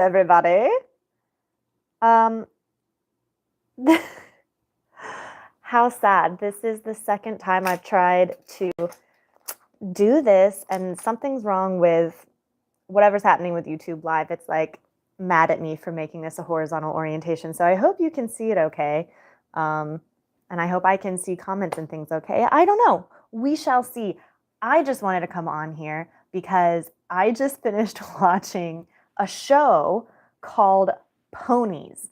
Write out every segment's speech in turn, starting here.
everybody. Um, how sad. This is the second time I've tried to do this, and something's wrong with whatever's happening with YouTube Live. It's like mad at me for making this a horizontal orientation. So I hope you can see it okay. Um, and I hope I can see comments and things okay. I don't know. We shall see. I just wanted to come on here because I just finished watching a show called Ponies.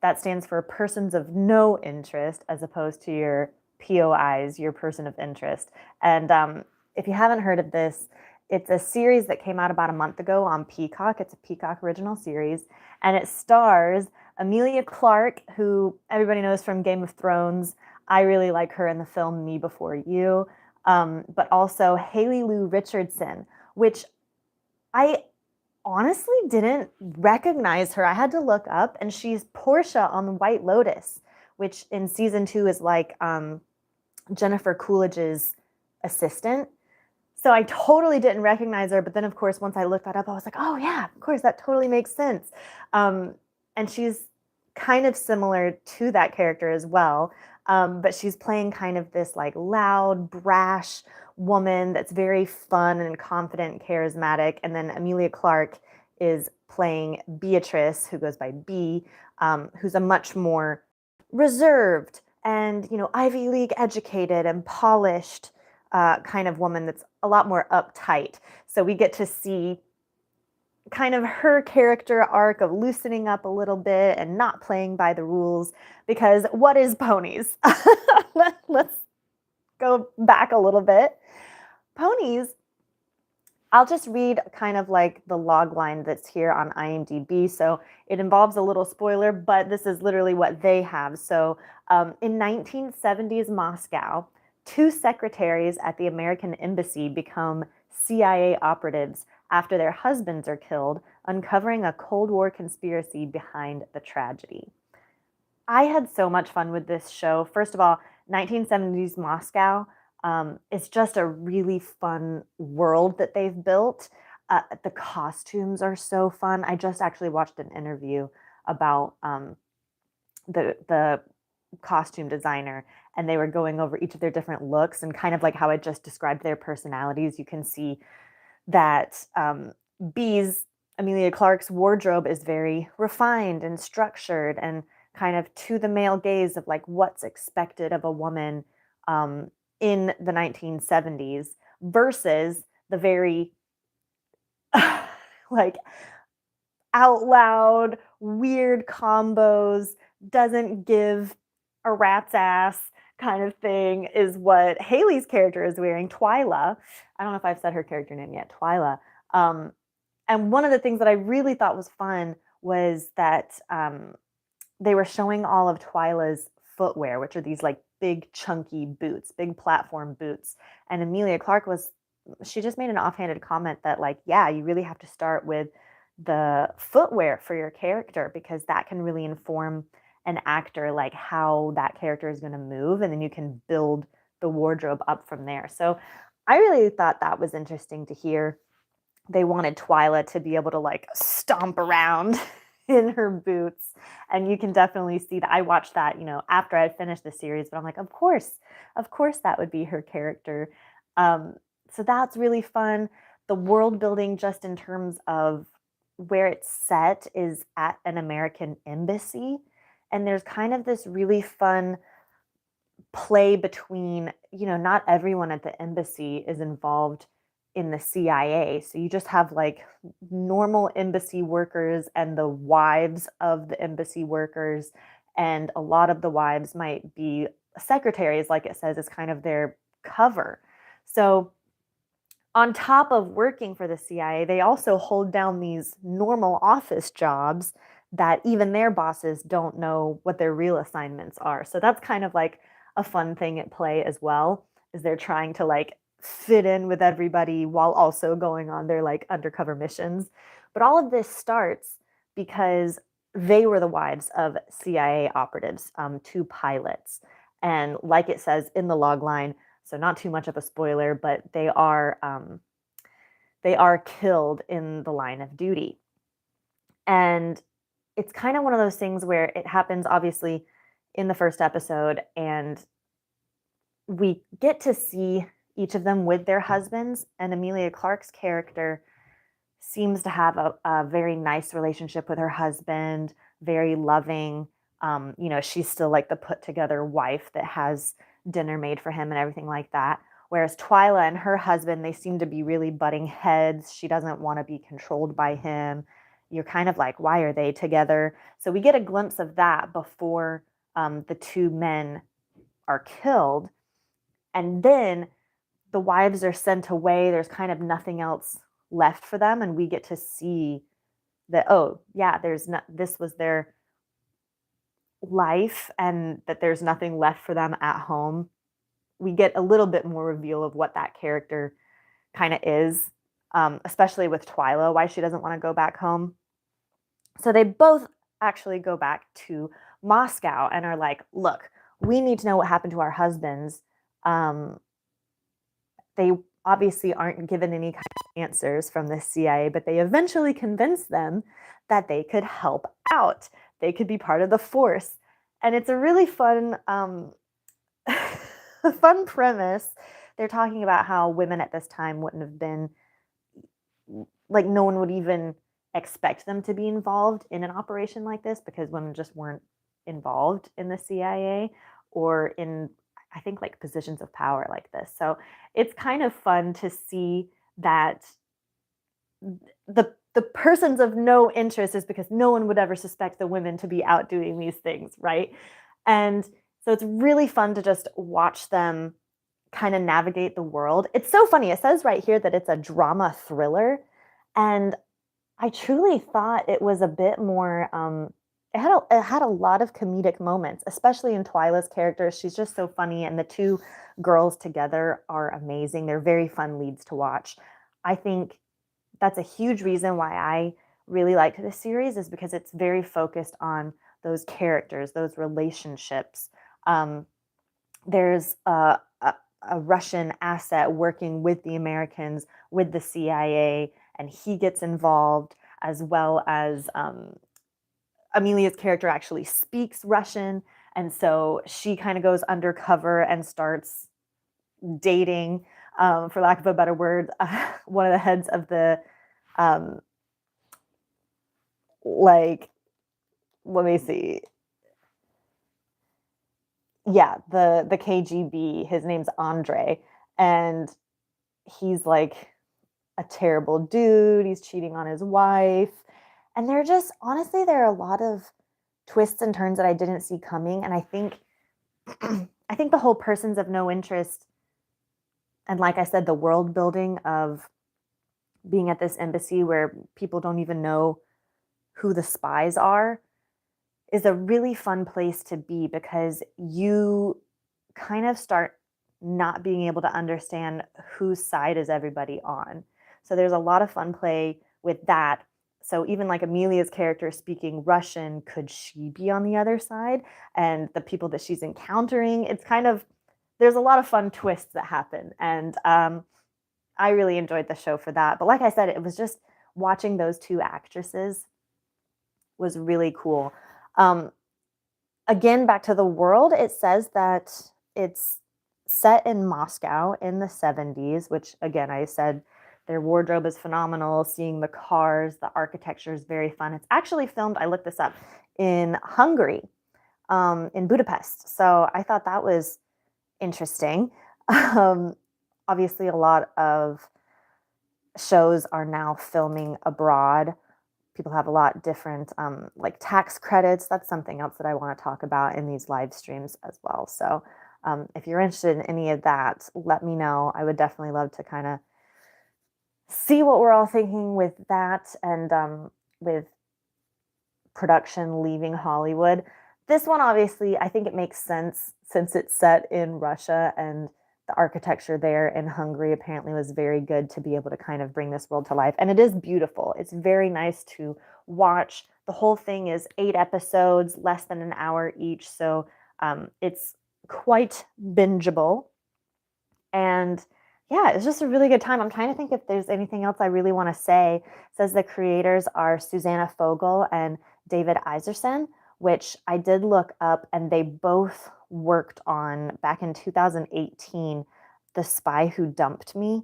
That stands for persons of no interest, as opposed to your POIs, your person of interest. And if you haven't heard of this, it's a series that came out about a month ago on Peacock. It's a Peacock original series, and it stars Emilia Clarke, who everybody knows from Game of Thrones. I really like her in the film Me Before You, but also Haley Lou Richardson, which I honestly didn't recognize her. I had to look up, and she's Portia on White Lotus, which in season 2 is like Jennifer Coolidge's assistant. So I totally didn't recognize her. But then, of course, once I looked that up, I was like, oh, yeah, of course, that totally makes sense. And she's kind of similar to that character as well. But she's playing kind of this like loud, brash woman that's very fun and confident and charismatic. And then Emilia Clarke is playing Beatrice, who goes by B, who's a much more reserved and, Ivy League educated and polished kind of woman that's a lot more uptight. So we get to see kind of her character arc of loosening up a little bit and not playing by the rules, because what is Ponies? Let's go back a little bit. Ponies, I'll just read kind of like the log line that's here on IMDb. So it involves a little spoiler, but this is literally what they have. So in 1970s Moscow, 2 secretaries at the American embassy become CIA operatives after their husbands are killed, uncovering a Cold War conspiracy behind the tragedy. I had so much fun with this show. First of all, 1970s Moscow is just a really fun world that they've built. The costumes are so fun. I just actually watched an interview about the costume designer, and they were going over each of their different looks and kind of like how I just described their personalities. You can see that B's, Emilia Clarke's wardrobe is very refined and structured and kind of to the male gaze of like what's expected of a woman in the 1970s versus the very like out loud, weird combos, doesn't give a rat's ass kind of thing is what Haley's character is wearing, Twyla. I don't know if I've said her character name yet, Twyla. And one of the things that I really thought was fun was that they were showing all of Twyla's footwear, which are these like big chunky boots, big platform boots. And Emilia Clarke she just made an offhanded comment that like, yeah, you really have to start with the footwear for your character, because that can really inform an actor like how that character is going to move, and then you can build the wardrobe up from there. So I really thought that was interesting to hear. They wanted Twyla to be able to like stomp around in her boots, and you can definitely see that. I watched that, after I finished the series, but I'm like, of course that would be her character. So that's really fun. The world building, just in terms of where it's set, is at an American embassy. And there's kind of this really fun play between, not everyone at the embassy is involved in the CIA. So you just have like normal embassy workers and the wives of the embassy workers. And a lot of the wives might be secretaries, like it says, is kind of their cover. So on top of working for the CIA, they also hold down these normal office jobs that even their bosses don't know what their real assignments are. So that's kind of like a fun thing at play as well, is they're trying to like fit in with everybody while also going on their like undercover missions. But all of this starts because they were the wives of CIA operatives, 2 pilots. And like it says in the log line, so not too much of a spoiler, but they are killed in the line of duty. And it's kind of one of those things where it happens obviously in the first episode, and we get to see each of them with their husbands. And Emilia Clarke's character seems to have a very nice relationship with her husband, very loving. She's still like the put together wife that has dinner made for him and everything like that. Whereas Twyla and her husband, they seem to be really butting heads. She doesn't want to be controlled by him. You're kind of like, why are they together? So we get a glimpse of that before the two men are killed. And then the wives are sent away. There's kind of nothing else left for them. And we get to see that, oh, yeah, this was their life, and that there's nothing left for them at home. We get a little bit more reveal of what that character kind of is, especially with Twyla, why she doesn't want to go back home. So they both actually go back to Moscow and are like, look, we need to know what happened to our husbands. They obviously aren't given any kind of answers from the CIA, but they eventually convince them that they could help out. They could be part of the force. And it's a really fun, fun premise. They're talking about how women at this time wouldn't have been, like, no one would even expect them to be involved in an operation like this because women just weren't involved in the CIA or in, I think, like positions of power like this. So it's kind of fun to see that the persons of no interest is because no one would ever suspect the women to be out doing these things, right? And so it's really fun to just watch them kind of navigate the world. It's so funny. It says right here that it's a drama thriller, and I truly thought it was a bit more. It had a lot of comedic moments, especially in Twyla's character. She's just so funny, and the two girls together are amazing. They're very fun leads to watch. I think that's a huge reason why I really liked this series, is because it's very focused on those characters, those relationships. There's a Russian asset working with the Americans, with the CIA, and he gets involved, as well as Amelia's character actually speaks Russian. And so she kind of goes undercover and starts dating, for lack of a better word, one of the heads of the, let me see. Yeah, the KGB, his name's Andre, and he's like a terrible dude. He's cheating on his wife. And there are a lot of twists and turns that I didn't see coming. And I think the whole persons of no interest, and like I said, the world building of being at this embassy where people don't even know who the spies are, is a really fun place to be, because you kind of start not being able to understand whose side is everybody on. So there's a lot of fun play with that. So even like Amelia's character speaking Russian, could she be on the other side? And the people that she's encountering, it's kind of, there's a lot of fun twists that happen. And I really enjoyed the show for that. But like I said, it was just watching those two actresses was really cool. Again, back to the world, it says that it's set in Moscow in the 70s, which, again, I said their wardrobe is phenomenal. Seeing the cars, the architecture is very fun. It's actually filmed, I looked this up, in Hungary, in Budapest. So I thought that was interesting. Obviously, a lot of shows are now filming abroad. People have a lot different like tax credits. That's something else that I want to talk about in these live streams as well. So if you're interested in any of that, let me know. I would definitely love to kind of see what we're all thinking with that, and with production leaving Hollywood. This one, obviously, I think it makes sense since it's set in Russia, and the architecture there in Hungary apparently was very good to be able to kind of bring this world to life. And it is beautiful. It's very nice to watch. The whole thing is 8 episodes, less than an hour each. So it's quite bingeable. And Yeah, it's just a really good time. I'm trying to think if there's anything else I really want to say. It says the creators are Susanna Fogel and David Iserson, which I did look up, and they both worked on back in 2018, The Spy Who Dumped Me.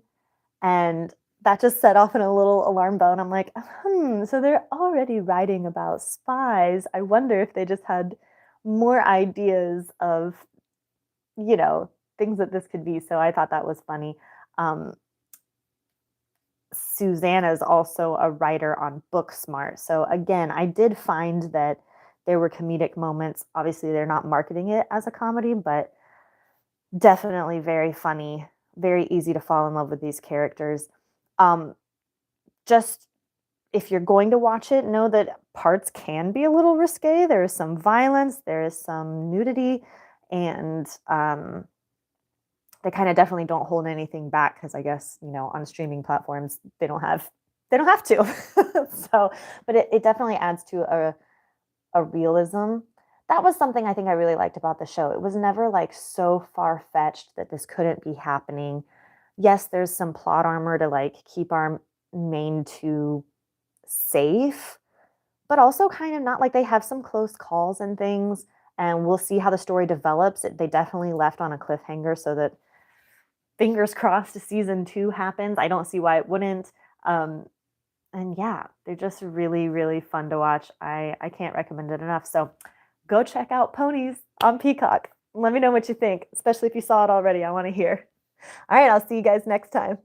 And that just set off in a little alarm bell. And I'm like, so they're already writing about spies. I wonder if they just had more ideas of, you know, things that this could be. So I thought that was funny. Um, Susanna is also a writer on Booksmart. So again, I did find that there were comedic moments. Obviously, they're not marketing it as a comedy, but definitely very funny, very easy to fall in love with these characters. Um, just if you're going to watch it, know that parts can be a little risque. There is some violence, there is some nudity, and they kind of definitely don't hold anything back because I guess, you know, on streaming platforms they don't have to. So, but it definitely adds to a realism. That was something I think I really liked about the show. It was never like so far fetched that this couldn't be happening. Yes, there's some plot armor to like keep our main two safe, but also kind of not. Like they have some close calls and things, and we'll see how the story develops. They definitely left on a cliffhanger so that fingers crossed season 2 happens. I don't see why it wouldn't. Um, and yeah, they're just really, really fun to watch. I can't recommend it enough. So go check out Ponies on Peacock. Let me know what you think, especially if you saw it already. I want to hear. All right, I'll see you guys next time.